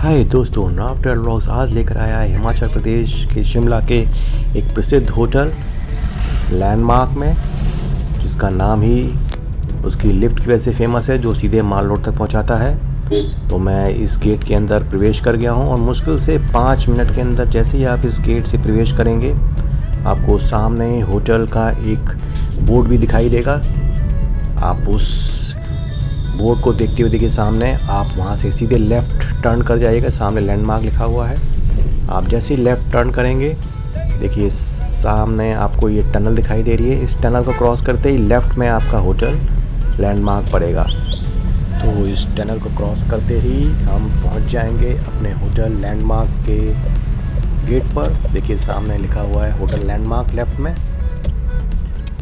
हाय दोस्तों, नाव travel vlogs आज लेकर आया है हिमाचल प्रदेश के शिमला के एक प्रसिद्ध होटल लैंडमार्क में, जिसका नाम ही उसकी लिफ्ट की वजह से फेमस है, जो सीधे माल रोड तक पहुंचाता है। तो मैं इस गेट के अंदर प्रवेश कर गया हूं और मुश्किल से 5 मिनट के अंदर जैसे ही आप इस गेट से प्रवेश करेंगे, आपको सामने होटल का एक बोर्ड भी दिखाई देगा। आप उस बोर्ड को देखते हुए देखिए सामने, आप वहाँ से सीधे लेफ़्ट टर्न कर जाइएगा। सामने लैंडमार्क लिखा हुआ है। आप जैसे ही लेफ़्ट टर्न करेंगे, देखिए सामने आपको ये टनल दिखाई दे रही है। इस टनल को क्रॉस करते ही लेफ़्ट में आपका होटल लैंडमार्क पड़ेगा। तो इस टनल को क्रॉस करते ही हम पहुँच जाएंगे अपने होटल लैंडमार्क के गेट पर। देखिए सामने लिखा हुआ है होटल लैंडमार्क लेफ़्ट में,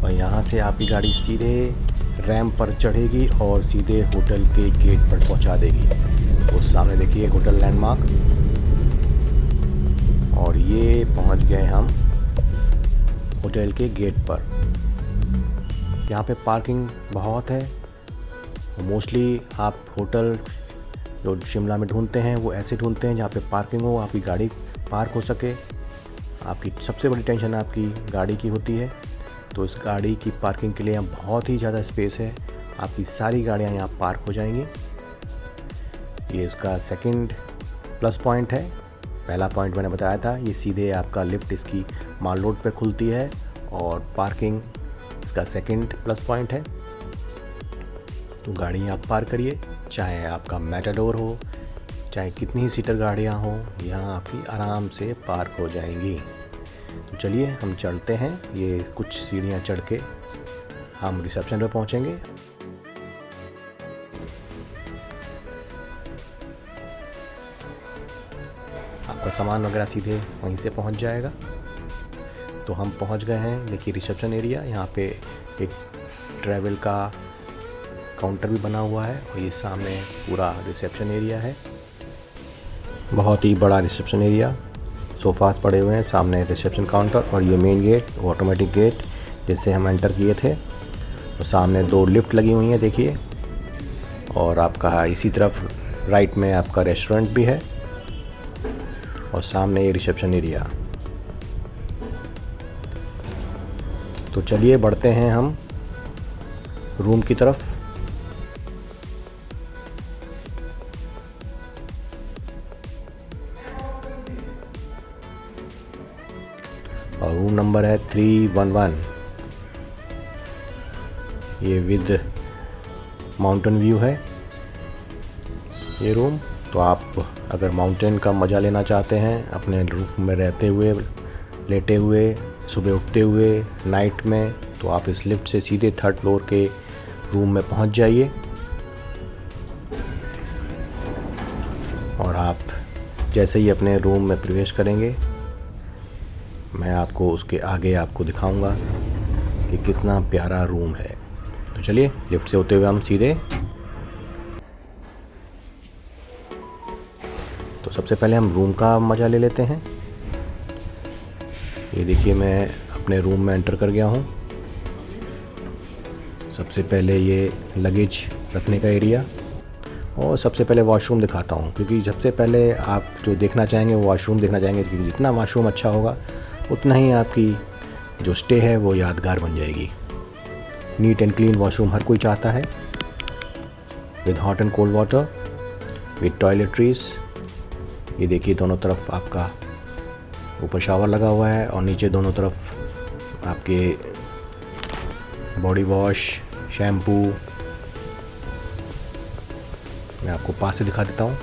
और यहाँ से आपकी गाड़ी सीधे रैंप पर चढ़ेगी और सीधे होटल के गेट पर पहुंचा देगी। तो सामने देखिए होटल लैंडमार्क, और ये पहुंच गए हम होटल के गेट पर। यहाँ पे पार्किंग बहुत है। मोस्टली आप होटल जो शिमला में ढूंढते हैं वो ऐसे ढूंढते हैं जहाँ पे पार्किंग हो, आपकी गाड़ी पार्क हो सके। आपकी सबसे बड़ी टेंशन आपकी गाड़ी की होती है। तो इस गाड़ी की पार्किंग के लिए यहाँ बहुत ही ज़्यादा स्पेस है। आपकी सारी गाड़ियाँ यहाँ पार्क हो जाएंगी। ये इसका सेकंड प्लस पॉइंट है। पहला पॉइंट मैंने बताया था, ये सीधे आपका लिफ्ट इसकी माल रोड पे खुलती है, और पार्किंग इसका सेकंड प्लस पॉइंट है। तो गाड़ी आप पार्क करिए, चाहे आपका मैटाडोर हो, चाहे कितनी ही सीटर गाड़ियाँ हो, यहाँ आपकी आराम से पार्क हो जाएंगी। तो चलिए हम चढ़ते हैं। ये कुछ सीढ़ियाँ चढ़ के हम रिसेप्शन पे पहुँचेंगे। आपका सामान वगैरह सीधे वहीं से पहुँच जाएगा। तो हम पहुँच गए हैं। देखिए रिसेप्शन एरिया, यहाँ पे एक ट्रैवल का काउंटर भी बना हुआ है, और ये सामने पूरा रिसेप्शन एरिया है। बहुत ही बड़ा रिसेप्शन एरिया, सोफ़ास पड़े हुए हैं, सामने रिसेप्शन काउंटर, और ये मेन गेट ऑटोमेटिक गेट जिससे हम एंटर किए थे। और सामने 2 लिफ्ट लगी हुई हैं देखिए, और आपका इसी तरफ राइट में आपका रेस्टोरेंट भी है, और सामने ये रिसेप्शन एरिया। तो चलिए बढ़ते हैं हम रूम की तरफ। और रूम नंबर है 311। ये विद माउंटेन व्यू है ये रूम। तो आप अगर माउंटेन का मज़ा लेना चाहते हैं अपने रूफ में रहते हुए, लेटे हुए, सुबह उठते हुए, नाइट में, तो आप इस लिफ्ट से सीधे 3rd फ्लोर के रूम में पहुंच जाइए। और आप जैसे ही अपने रूम में प्रवेश करेंगे, मैं आपको उसके आगे आपको दिखाऊंगा कि कितना प्यारा रूम है। तो चलिए लिफ्ट से होते हुए हम सीधे, तो सबसे पहले हम रूम का मज़ा ले लेते हैं। ये देखिए मैं अपने रूम में एंटर कर गया हूँ। सबसे पहले ये लगेज रखने का एरिया, और सबसे पहले वॉशरूम दिखाता हूँ, क्योंकि सबसे पहले आप जो देखना चाहेंगे वो वॉशरूम देखना चाहेंगे, क्योंकि जितना वॉशरूम अच्छा होगा उतना ही आपकी जो स्टे है वो यादगार बन जाएगी। नीट एंड क्लीन वॉशरूम हर कोई चाहता है, with hot and cold water, with toiletries. ये देखिए दोनों तरफ आपका ऊपर शावर लगा हुआ है, और नीचे दोनों तरफ आपके बॉडी वॉश, शैम्पू। मैं आपको पास से दिखा देता हूँ।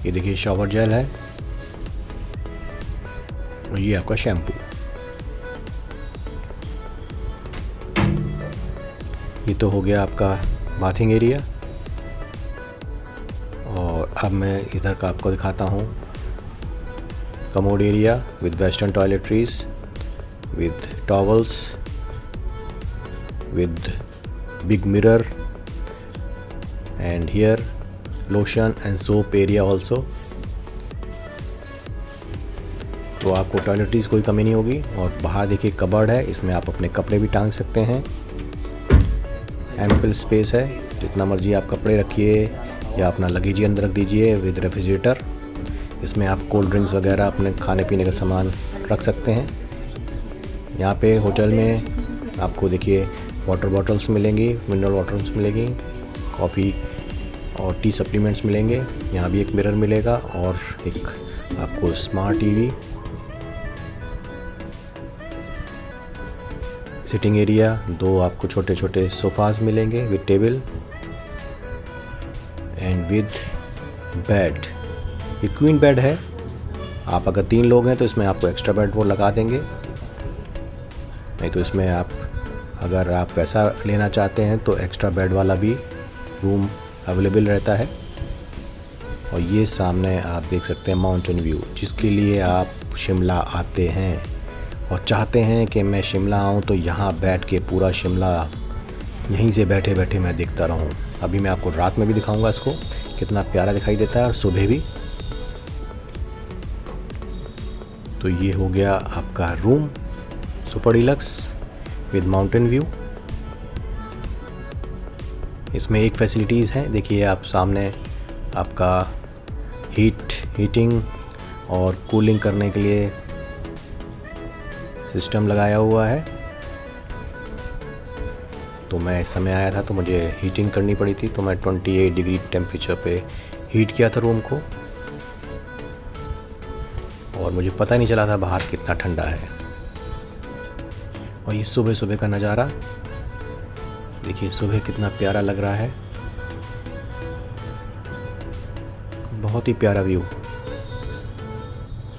ये देखिए शावर जेल है, और ये आपका शैम्पू। ये तो हो गया आपका बाथिंग एरिया। और अब मैं इधर का आपको दिखाता हूँ commode area with western toiletries, with towels, with big mirror, and here lotion and soap area also. तो आपको टॉयलेटरीज़ कोई कमी नहीं होगी। और बाहर देखिए कबर्ड है, इसमें आप अपने कपड़े भी टांग सकते हैं। एम्पल स्पेस है, जितना मर्जी आप कपड़े रखिए, या अपना लगेज ही अंदर रख दीजिए विद रेफ्रिजरेटर। इसमें आप कोल्ड ड्रिंक्स वगैरह अपने खाने पीने का सामान रख सकते हैं। यहाँ पे होटल में आपको देखिए वाटर बॉटल्स मिलेंगी, मिनरल वाटर्स मिलेंगी, कॉफ़ी और टी सप्लीमेंट्स मिलेंगे। यहाँ भी एक मिरर मिलेगा और एक आपको स्मार्ट टीवी, सिटिंग एरिया, 2 आपको छोटे छोटे सोफ़ाज़ मिलेंगे with table and with bed. ये क्वीन बेड है। आप अगर 3 लोग हैं तो इसमें आपको एक्स्ट्रा बेड वो लगा देंगे, नहीं तो इसमें आप अगर आप वैसा लेना चाहते हैं तो एक्स्ट्रा बेड वाला भी रूम अवेलेबल रहता है। और ये सामने आप देख सकते हैं माउंटेन व्यू, जिसके लिए आप शिमला आते हैं और चाहते हैं कि मैं शिमला आऊँ तो यहाँ बैठ के पूरा शिमला यहीं से बैठे बैठे मैं देखता रहूँ। अभी मैं आपको रात में भी दिखाऊंगा इसको कितना प्यारा दिखाई देता है और सुबह भी। तो ये हो गया आपका room super deluxe with mountain view. इसमें एक फैसिलिटीज़ हैं, देखिए आप सामने आपका हीटिंग और कूलिंग करने के लिए सिस्टम लगाया हुआ है। तो मैं इस समय आया था तो मुझे हीटिंग करनी पड़ी थी, तो मैं 28 डिग्री टेम्परेचर पे हीट किया था रूम को और मुझे पता ही नहीं चला था बाहर कितना ठंडा है। और ये सुबह सुबह का नज़ारा देखिए, सुबह कितना प्यारा लग रहा है, बहुत ही प्यारा व्यू।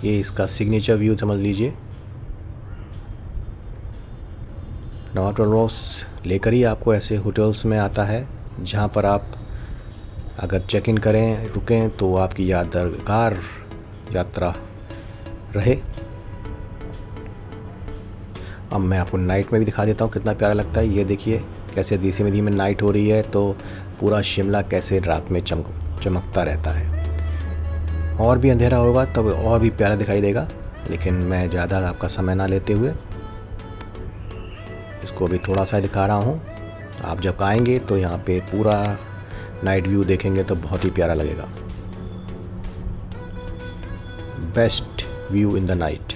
ये इसका सिग्नेचर व्यू समझ लीजिए। नोवाटोल रॉस लेकर ही आपको ऐसे होटल्स में आता है जहाँ पर आप अगर चेक इन करें, रुकें तो आपकी यादगार यात्रा रहे। अब मैं आपको नाइट में भी दिखा देता हूँ कितना प्यारा लगता है। ये देखिए कैसे धीमे धीमे नाइट हो रही है तो पूरा शिमला कैसे रात में चमकता रहता है। और भी अंधेरा होगा तब और भी प्यारा दिखाई देगा, लेकिन मैं ज़्यादा आपका समय ना लेते हुए इसको अभी थोड़ा सा दिखा रहा हूँ। आप जब आएंगे तो यहाँ पे पूरा नाइट व्यू देखेंगे तो बहुत ही प्यारा लगेगा। Best view in the night.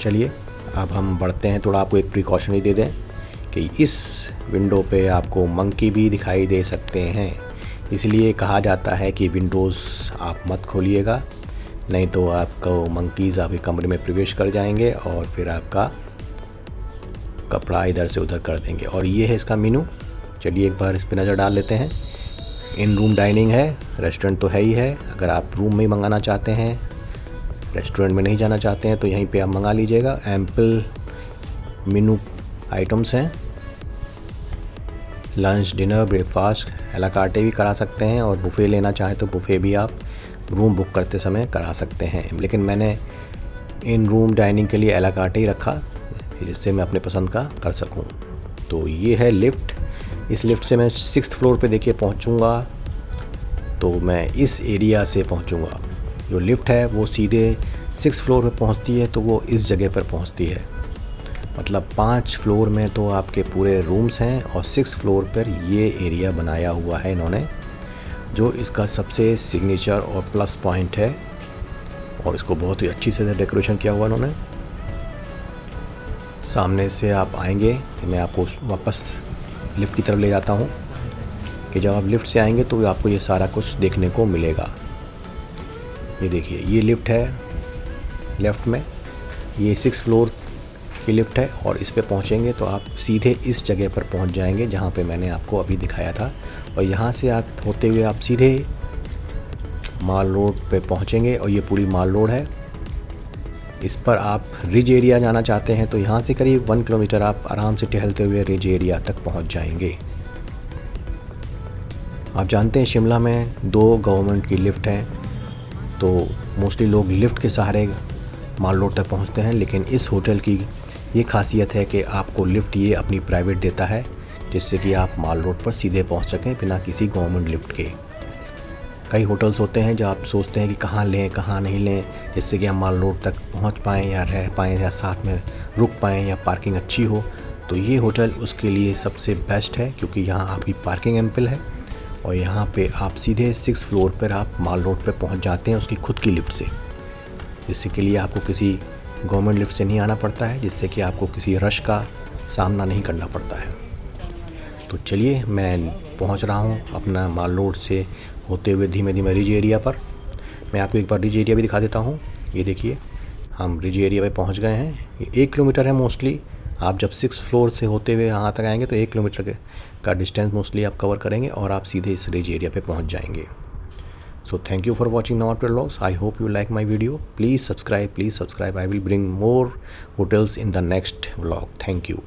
चलिए अब हम बढ़ते हैं, थोड़ा आपको एक प्रिकॉशनरी दे दें कि इस विंडो पे आपको मंकी भी दिखाई दे सकते हैं। इसलिए कहा जाता है कि विंडोज़ आप मत खोलिएगा, नहीं तो आपको मंकीज़ आपके कमरे में प्रवेश कर जाएंगे और फिर आपका कपड़ा इधर से उधर कर देंगे। और ये है इसका मेनू। चलिए एक बार इस पर नज़र डाल लेते हैं। इन रूम डाइनिंग है, रेस्टोरेंट तो है ही है। अगर आप रूम में ही मंगाना चाहते हैं, रेस्टोरेंट में नहीं जाना चाहते हैं तो यहीं पे आप मंगा लीजिएगा। एम्पल मेनू आइटम्स हैं, लंच, डिनर, ब्रेकफास्ट, एला कार्टे भी करा सकते हैं और बुफ़े लेना चाहें तो बुफ़े भी आप रूम बुक करते समय करा सकते हैं। लेकिन मैंने इन रूम डाइनिंग के लिए एला कार्टे ही रखा जिससे मैं अपने पसंद का कर सकूं। तो ये है लिफ्ट। इस लिफ्ट से मैं 6th फ्लोर पे देखिए पहुंचूंगा, तो मैं इस एरिया से पहुंचूंगा। जो लिफ्ट है वो सीधे 6th फ्लोर पे पहुंचती है, तो वो इस जगह पर पहुंचती है। मतलब 5 फ्लोर में तो आपके पूरे रूम्स हैं और 6th फ्लोर पर ये एरिया बनाया हुआ है इन्होंने, जो इसका सबसे सिग्नेचर और प्लस पॉइंट है। और इसको बहुत ही अच्छी से डेकोरेशन किया हुआ इन्होंने। सामने से आप आएंगे तो मैं आपको वापस लिफ्ट की तरफ ले जाता हूँ कि जब आप लिफ्ट से आएंगे तो आपको ये सारा कुछ देखने को मिलेगा। ये देखिए ये लिफ्ट है लेफ़्ट में, ये 6th फ्लोर की लिफ्ट है और इस पे पहुँचेंगे तो आप सीधे इस जगह पर पहुँच जाएंगे जहाँ पे मैंने आपको अभी दिखाया था। और यहाँ से आप होते हुए आप सीधे माल रोड पे पहुँचेंगे और ये पूरी माल रोड है। इस पर आप रिज एरिया जाना चाहते हैं तो यहाँ से करीब 1 किलोमीटर आप आराम से टहलते हुए रिज एरिया तक पहुँच जाएंगे। आप जानते हैं शिमला में 2 गवर्नमेंट की लिफ्ट हैं, तो मोस्टली लोग लिफ्ट के सहारे माल रोड तक पहुँचते हैं। लेकिन इस होटल की ये खासियत है कि आपको लिफ्ट ये अपनी प्राइवेट देता है, जिससे कि आप माल रोड पर सीधे पहुँच सकें बिना किसी गवर्नमेंट लिफ्ट के। कई होटल्स होते हैं जो आप सोचते हैं कि कहाँ लें कहाँ नहीं लें, जिससे कि हम माल रोड तक पहुँच पाएँ या रह पाएँ या साथ में रुक पाएँ या पार्किंग अच्छी हो। तो ये होटल उसके लिए सबसे बेस्ट है, क्योंकि यहाँ आपकी पार्किंग एम्पल है और यहाँ पे आप सीधे 6th फ्लोर पर आप माल रोड पे पहुँच जाते हैं उसकी खुद की लिफ्ट से, जिससे के लिए आपको किसी गवर्नमेंट लिफ्ट से नहीं आना पड़ता है, जिससे कि आपको किसी रश का सामना नहीं करना पड़ता है। तो चलिए मैं पहुंच रहा हूं अपना माल रोड से होते हुए धीमे धीमे रिज एरिया पर। मैं आपको एक बार रिज एरिया भी दिखा देता हूं। ये देखिए, हम रिज एरिया पे पहुंच गए हैं। ये 1 किलोमीटर है मोस्टली। आप जब 6th फ्लोर से होते हुए यहाँ तक आएंगे तो 1 किलोमीटर का डिस्टेंस मोस्टली आप कवर करेंगे और आप सीधे इस रिज एरिया पे पहुँच जाएंगे। So thank you for watching Nomad Travel Vlogs. I hope you like my video. Please subscribe. I will bring more hotels in the next vlog. Thank you.